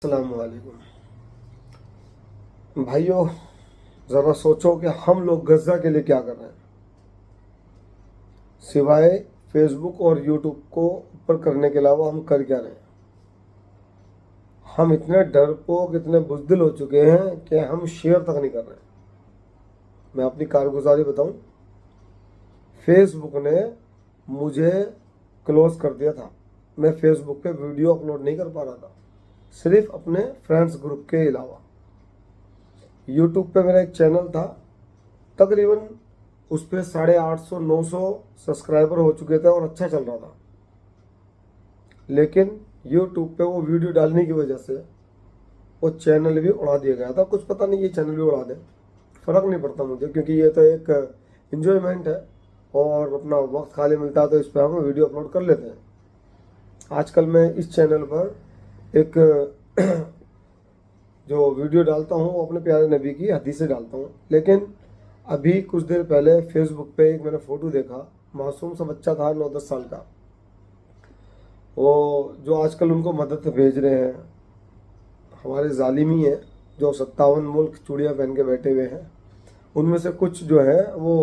अस्सलामुअलैकुम भाइयों, ज़रा सोचो कि हम लोग गज़ा के लिए क्या कर रहे हैं सिवाय फेसबुक और यूट्यूब को ऊपर करने के अलावा हम कर क्या रहे हैं। हम इतने डरपोक, इतने बुज़दिल हो चुके हैं कि हम शेयर तक नहीं कर रहे हैं। मैं अपनी कारगुजारी बताऊं, फेसबुक ने मुझे क्लोज़ कर दिया था। मैं फेसबुक पे वीडियो अपलोड नहीं कर पा रहा था, सिर्फ अपने फ्रेंड्स ग्रुप के अलावा। यूट्यूब पे मेरा एक चैनल था, तकरीबन उस पर 850-900 सब्सक्राइबर हो चुके थे और अच्छा चल रहा था। लेकिन यूट्यूब पे वो वीडियो डालने की वजह से वो चैनल भी उड़ा दिया गया था। कुछ पता नहीं, ये चैनल भी उड़ा दे, फ़र्क नहीं पड़ता मुझे, क्योंकि ये तो एक इन्जॉयमेंट है और अपना वक्त खाली मिलता है तो इस पर हम वीडियो अपलोड कर लेते हैं। आजकल मैं इस चैनल पर एक जो वीडियो डालता हूँ वो अपने प्यारे नबी की हदीसें डालता हूँ। लेकिन अभी कुछ देर पहले फेसबुक पे एक मैंने फ़ोटो देखा, मासूम सा बच्चा था 9-10 साल का। वो जो आजकल उनको मदद भेज रहे हैं, हमारे ज़ालिमी हैं जो 57 मुल्क चूड़ियाँ पहन के बैठे हुए हैं, उनमें से कुछ जो है वो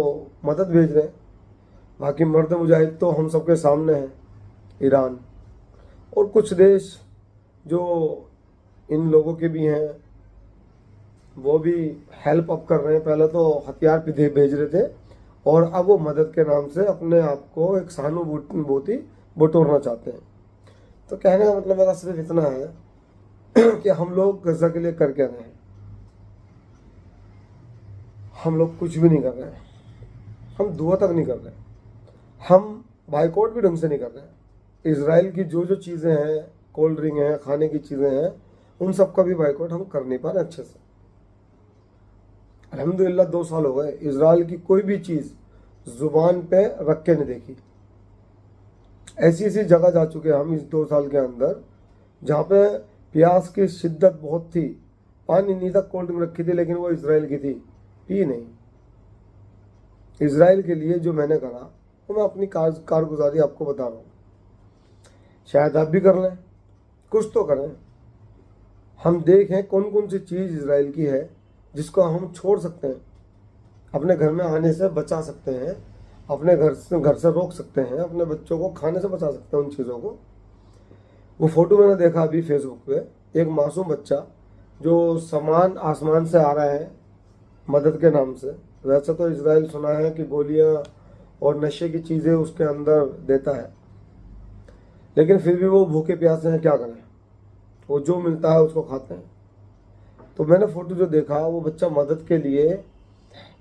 मदद भेज रहे हैं। बाकी मर्द मुजाहिद तो हम सबके सामने हैं, ईरान और कुछ देश जो इन लोगों के भी हैं, वो भी हेल्प अप कर रहे हैं। पहले तो हथियार पे भेज रहे थे और अब वो मदद के नाम से अपने आप को एक सहानुभूति बटोरना चाहते हैं। तो कहने का मतलब मेरा सिर्फ इतना है कि हम लोग गज़ा के लिए कर क्या रहे हैं। हम लोग कुछ भी नहीं कर रहे हैं, हम दुआ तक नहीं कर रहे हैं, हम बाइकआउट भी ढंग से नहीं कर रहे हैं। इजराइल की जो जो चीज़ें हैं, कोल्ड ड्रिंक हैं, खाने की चीज़ें हैं, उन सब का भी बाइकआउट हम कर नहीं पा रहे अच्छे से। अल्हम्दुलिल्लाह 2 साल हो गए, इजराइल की कोई भी चीज़ ज़ुबान पे रख के नहीं देखी। ऐसी ऐसी जगह जा चुके हैं हम इस 2 साल के अंदर जहाँ पे प्यास की शिद्दत बहुत थी, पानी नहीं था, कोल्ड ड्रिंक रखी थी लेकिन वो इजराइल की थी, पी नहीं। इजराइल के लिए जो मैंने करा वो मैं अपनी कारगुजारी आपको बता रहा हूँ। शायद आप भी कर लें, कुछ तो करें। हम देखें कौन कौन सी चीज़ इजराइल की है जिसको हम छोड़ सकते हैं, अपने घर में आने से बचा सकते हैं, अपने घर से रोक सकते हैं, अपने बच्चों को खाने से बचा सकते हैं उन चीज़ों को। वो फ़ोटो मैंने देखा अभी फेसबुक पे, एक मासूम बच्चा जो सामान आसमान से आ रहा है मदद के नाम से। वैसे तो इजराइल सुना है कि गोलियां और नशे की चीज़ें उसके अंदर देता है, लेकिन फिर भी वो भूखे प्यासे हैं, क्या करें, वो जो मिलता है उसको खाते हैं। तो मैंने फ़ोटो जो देखा, वो बच्चा मदद के लिए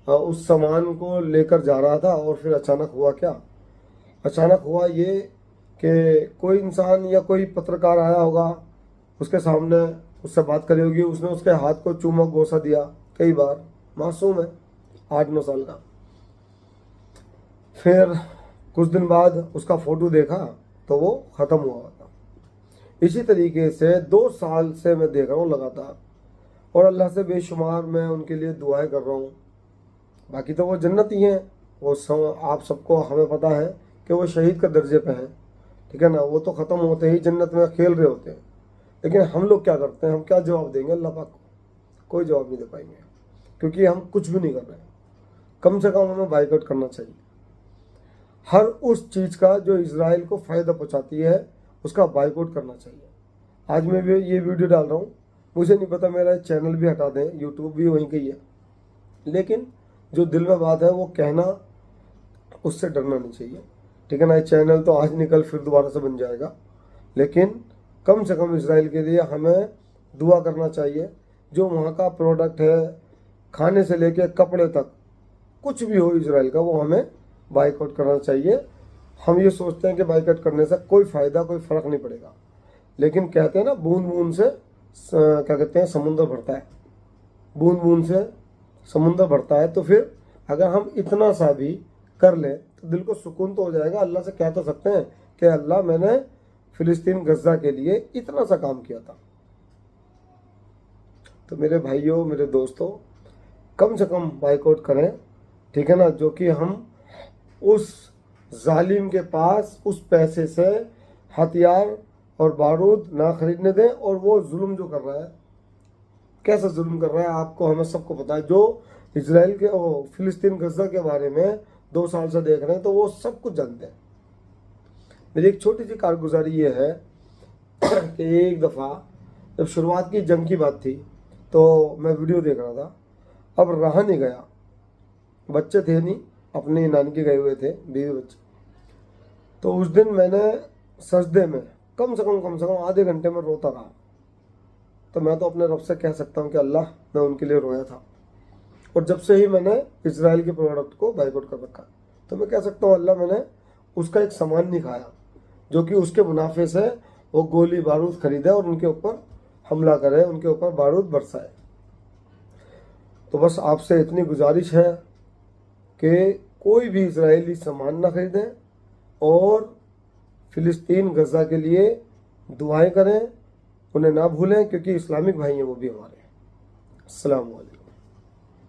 उस सामान को लेकर जा रहा था और फिर अचानक हुआ क्या, अचानक हुआ ये कि कोई इंसान या कोई पत्रकार आया होगा, उसके सामने उससे बात करी होगी, उसने उसके हाथ को चूमा गोसा दिया कई बार। मासूम है, 8-9 साल का। फिर कुछ दिन बाद उसका फ़ोटो देखा तो वो ख़त्म हुआ था। इसी तरीके से 2 साल से मैं देख रहा हूँ लगातार, और अल्लाह से बेशुमार मैं उनके लिए दुआएं कर रहा हूँ। बाकी तो वो जन्नती हैं, वो आप सबको हमें पता है कि वो शहीद के दर्जे पे हैं, ठीक है ना। वो तो ख़त्म होते ही जन्नत में खेल रहे होते हैं। लेकिन हम लोग क्या करते हैं, हम क्या जवाब देंगे अल्लाह पाक को? कोई जवाब नहीं दे पाएंगे, क्योंकि हम कुछ भी नहीं कर रहे हैं। कम से कम हमें बाइकआउट करना चाहिए। हर उस चीज़ का जो इजराइल को फ़ायदा पहुँचाती है उसका बाइकआउट करना चाहिए। आज मैं भी ये वीडियो डाल रहा हूँ, मुझे नहीं पता मेरा चैनल भी हटा दें, यूट्यूब भी वहीं का ही है, लेकिन जो दिल में बात है वो कहना, उससे डरना नहीं चाहिए, ठीक है ना। चैनल तो आज निकल फिर दोबारा से बन जाएगा, लेकिन कम से कम इजराइल के लिए हमें दुआ करना चाहिए। जो वहाँ का प्रोडक्ट है, खाने से लेके कपड़े तक, कुछ भी हो इजराइल का, वो हमें बाइकआउट करना चाहिए। हम ये सोचते हैं कि बाइकआउट करने से कोई फ़ायदा, कोई फ़र्क नहीं पड़ेगा, लेकिन कहते हैं ना, बूंद बूंद से क्या कहते हैं, समुंदर भरता है। बूंद बूंद से समुंदर भरता है। तो फिर अगर हम इतना सा भी कर लें तो दिल को सुकून तो हो जाएगा। अल्लाह से कह तो सकते हैं कि अल्लाह, मैंने फ़िलिस्तीन गज़ा के लिए इतना सा काम किया था। तो मेरे भाइयों, मेरे दोस्तों, कम से कम बाइकआउट करें, ठीक है ना, जो कि हम उस जालिम के पास उस पैसे से हथियार और बारूद ना खरीदने दें। और वो जुल्म जो कर रहा है, कैसा जुल्म कर रहा है आपको हमें सबको पता है। जो इसराइल के फिलिस्तीन गजा के बारे में 2 साल से देख रहे हैं तो वो सब कुछ जानते हैं। मेरी एक छोटी सी कारगुजारी ये है कि एक दफ़ा जब शुरुआत की जंग की बात थी तो मैं वीडियो देख रहा था, अब रहा नहीं गया, बच्चे थे नहीं, अपनी नानी के गए हुए थे, बीवी बच्चे। तो उस दिन मैंने सजदे में कम से कम आधे घंटे में रोता रहा। तो मैं तो अपने रब से कह सकता हूँ कि अल्लाह, मैं उनके लिए रोया था। और जब से ही मैंने इसराइल के प्रोडक्ट को बाइकआउट कर रखा, तो मैं कह सकता हूँ अल्लाह, मैंने उसका एक सामान नहीं खाया जो कि उसके मुनाफे से वो गोली बारूद खरीदे और उनके ऊपर हमला करे, उनके ऊपर बारूद बरसाए। तो बस आपसे इतनी गुजारिश है कि कोई भी इजरायली सामान ना खरीदें और फिलिस्तीन गजा के लिए दुआएं करें, उन्हें ना भूलें, क्योंकि इस्लामिक भाई हैं वो भी हमारे। अस्सलाम वालेकुम।